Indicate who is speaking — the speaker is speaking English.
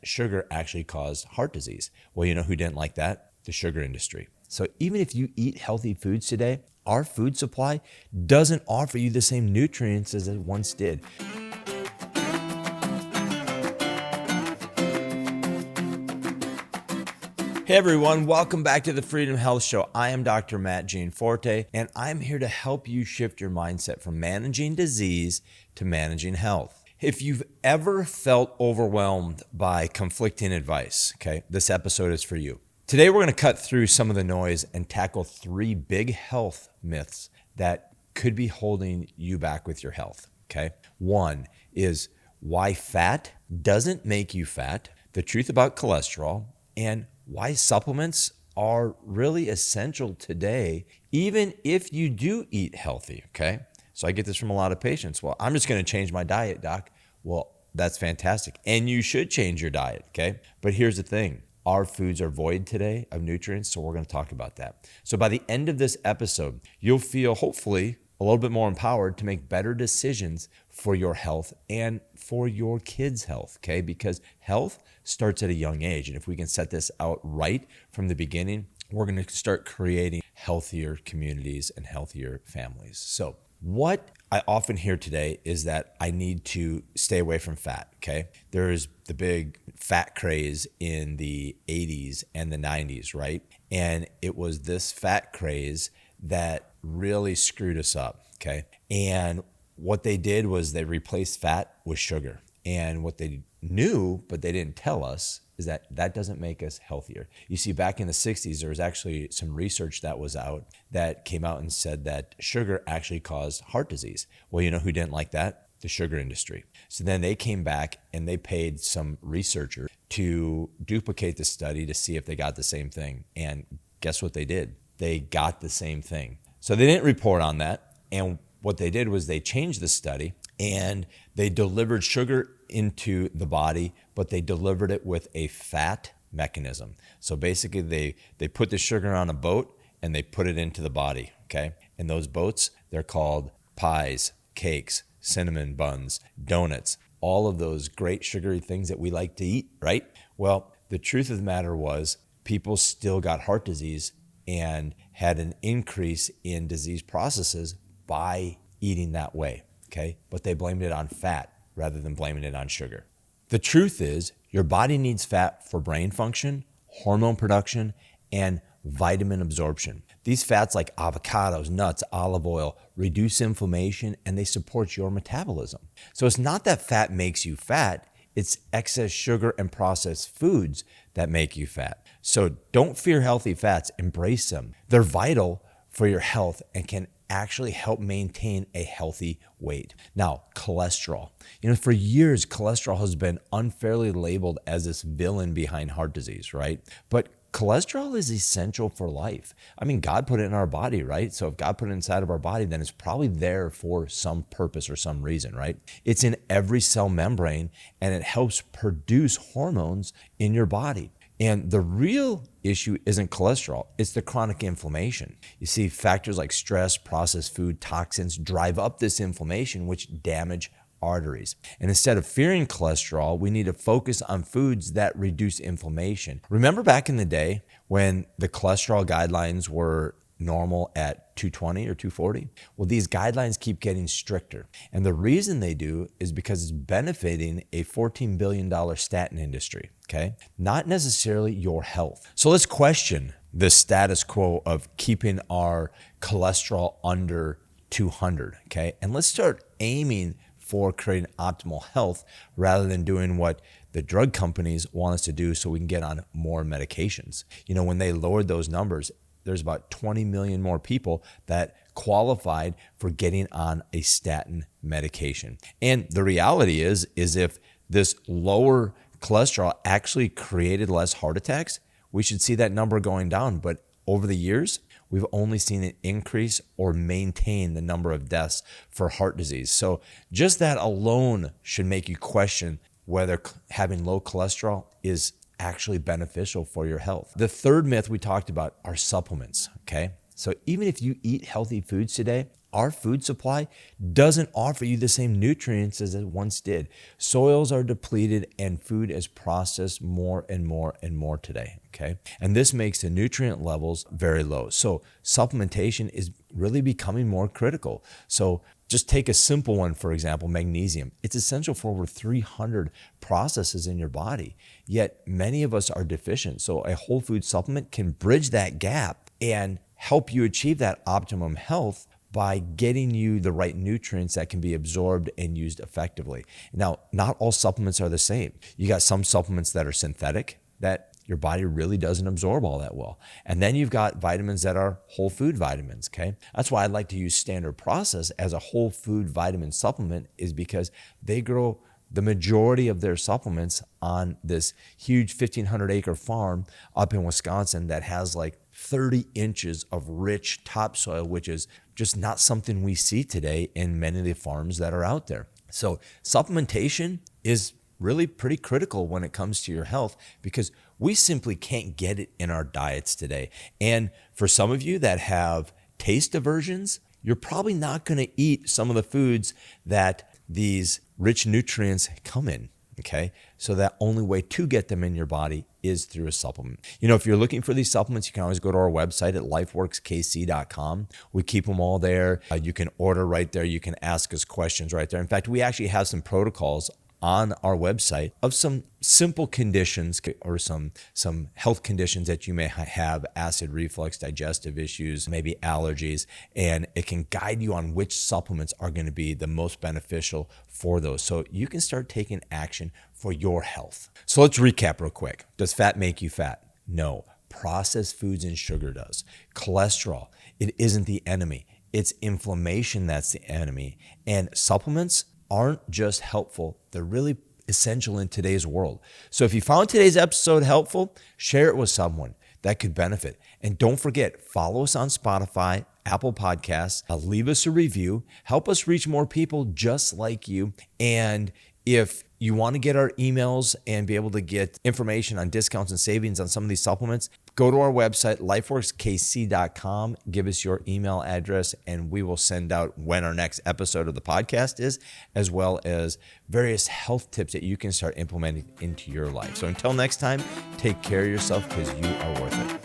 Speaker 1: sugar actually caused heart disease. Well, you know who didn't like that? The sugar industry. So even if you eat healthy foods today, our food supply doesn't offer you the same nutrients as it once did. Hey everyone, welcome back to the Freedom Health Show. I am Dr. Matt Gianforte, and I'm here to help you shift your mindset from managing disease to managing health. If you've ever felt overwhelmed by conflicting advice, okay, this episode is for you. Today we're going to cut through some of the noise and tackle 3 big health myths that could be holding you back with your health, okay? 1 is why fat doesn't make you fat, the truth about cholesterol, and why supplements are really essential today, even if you do eat healthy, okay? So I get this from a lot of patients. Well, I'm just going to change my diet, doc. Well, that's fantastic. And you should change your diet, okay? But here's the thing. Our foods are void today of nutrients, so we're going to talk about that. So by the end of this episode, you'll feel hopefully a little bit more empowered to make better decisions for your health and for your kids' health, okay? Because health starts at a young age. And if we can set this out right from the beginning, we're going to start creating healthier communities and healthier families. So what I often hear today is that I need to stay away from fat, okay? There's the big fat craze in the 80s and the 90s, right? And it was this fat craze that really screwed us up, okay? And what they did was they replaced fat with sugar. And what they knew, but they didn't tell us, is that that doesn't make us healthier. You see, back in the 60s, there was actually some research that was out that came out and said that sugar actually caused heart disease. Well, you know who didn't like that? The sugar industry. So then they came back and they paid some researchers to duplicate the study to see if they got the same thing. And guess what they did? They got the same thing. So they didn't report on that. And what they did was they changed the study and they delivered sugar into the body, but they delivered it with a fat mechanism. So basically they put the sugar on a boat and they put it into the body, okay? And those boats, they're called pies, cakes, cinnamon buns, donuts, all of those great sugary things that we like to eat, right? Well, the truth of the matter was people still got heart disease and had an increase in disease processes by eating that way, okay? But they blamed it on fat rather than blaming it on sugar. The truth is your body needs fat for brain function, hormone production, and vitamin absorption. These fats like avocados, nuts, olive oil reduce inflammation and they support your metabolism. So it's not that fat makes you fat, it's excess sugar and processed foods that make you fat. So don't fear healthy fats, embrace them. They're vital for your health and can actually help maintain a healthy weight. Now, cholesterol. You know, for years, cholesterol has been unfairly labeled as this villain behind heart disease, right? But cholesterol is essential for life. I mean, God put it in our body, right? So if God put it inside of our body, then it's probably there for some purpose or some reason, right? It's in every cell membrane and it helps produce hormones in your body. And the real issue isn't cholesterol, it's the chronic inflammation. You see, factors like stress, processed food, toxins drive up this inflammation, which damage arteries. And instead of fearing cholesterol, we need to focus on foods that reduce inflammation. Remember back in the day when the cholesterol guidelines were normal at 220 or 240? Well, these guidelines keep getting stricter. And the reason they do is because it's benefiting a $14 billion statin industry, okay? Not necessarily your health. So let's question the status quo of keeping our cholesterol under 200, okay? And let's start aiming for creating optimal health rather than doing what the drug companies want us to do so we can get on more medications. You know, when they lowered those numbers, there's about 20 million more people that qualified for getting on a statin medication. And the reality is if this lower cholesterol actually created less heart attacks, we should see that number going down. But over the years, we've only seen it increase or maintain the number of deaths for heart disease. So just that alone should make you question whether having low cholesterol is actually beneficial for your health. The third myth we talked about are supplements, okay? So even if you eat healthy foods today, our food supply doesn't offer you the same nutrients as it once did. Soils are depleted and food is processed more and more and more today, okay? And this makes the nutrient levels very low. So supplementation is really becoming more critical. So just take a simple one, for example, magnesium. It's essential for over 300 processes in your body, yet many of us are deficient. So a whole food supplement can bridge that gap and help you achieve that optimum health by getting you the right nutrients that can be absorbed and used effectively. Now, not all supplements are the same. You got some supplements that are synthetic that your body really doesn't absorb all that well. And then you've got vitamins that are whole food vitamins, okay? That's why I like to use Standard Process as a whole food vitamin supplement, is because they grow the majority of their supplements on this huge 1,500 acre farm up in Wisconsin that has like 30 inches of rich topsoil, which is just not something we see today in many of the farms that are out there. So supplementation is really pretty critical when it comes to your health, because we simply can't get it in our diets today. And for some of you that have taste aversions, you're probably not going to eat some of the foods that these rich nutrients come in, okay? So that only way to get them in your body is through a supplement. You know, if you're looking for these supplements, you can always go to our website at lifeworkskc.com. We keep them all there. You can order right there. You can ask us questions right there. In fact, we actually have some protocols on our website of some simple conditions or some health conditions that you may have, acid reflux, digestive issues, maybe allergies, and it can guide you on which supplements are going to be the most beneficial for those. So you can start taking action for your health. So let's recap real quick. Does fat make you fat? No. Processed foods and sugar does. Cholesterol, it isn't the enemy. It's inflammation that's the enemy. And supplements aren't just helpful, they're really essential in today's world. So if you found today's episode helpful, share it with someone that could benefit. And don't forget, follow us on Spotify, Apple Podcasts, leave us a review, help us reach more people just like you. And if you want to get our emails and be able to get information on discounts and savings on some of these supplements, go to our website, lifeworkskc.com, give us your email address, and we will send out when our next episode of the podcast is, as well as various health tips that you can start implementing into your life. So until next time, take care of yourself because you are worth it.